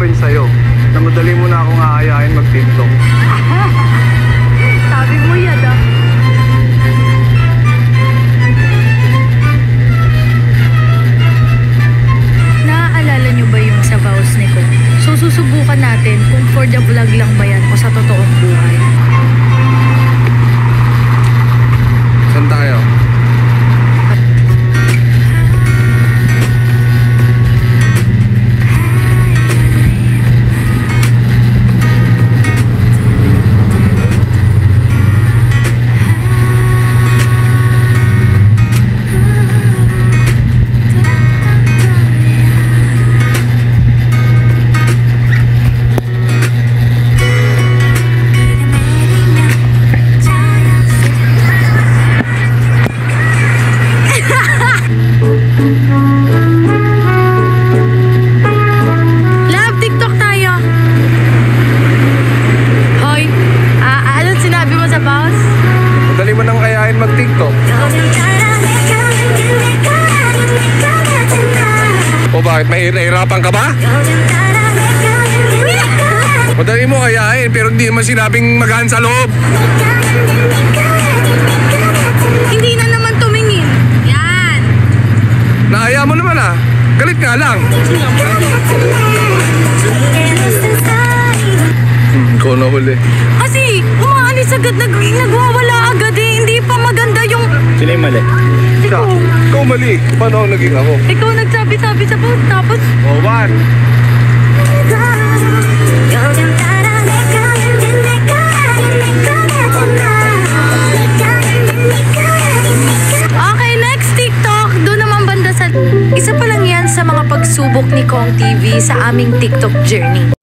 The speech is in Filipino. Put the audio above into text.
rin sa'yo na madali mo na akong aayain mag-TikTok. Sabi mo yan ah. Naaalala nyo ba yung sa vows ni ko? So susubukan natin kung for the vlog lang ba yan o sa totoong buhay. Saan tayo? Mag-TikTok. O bakit? Nahihirapan ka ba? Madali mo kayain pero hindi naman sinabing magahan sa loob. Hindi na naman tumingin. Yan. Naaya mo naman ah. Galit nga lang. Ikaw na huli. Kasi umaalis agad, nagwawala agad eh. Hindi pa maganda yung... Sino yung mali? Ikaw. Ikaw mali. Paano ako naging ako? Ikaw nagsabi-sabi sa post, tapos... O, one. Okay, next TikTok. Doon naman banda sa... Isa pa lang yan sa mga pagsubok ni Kong TV sa aming TikTok journey.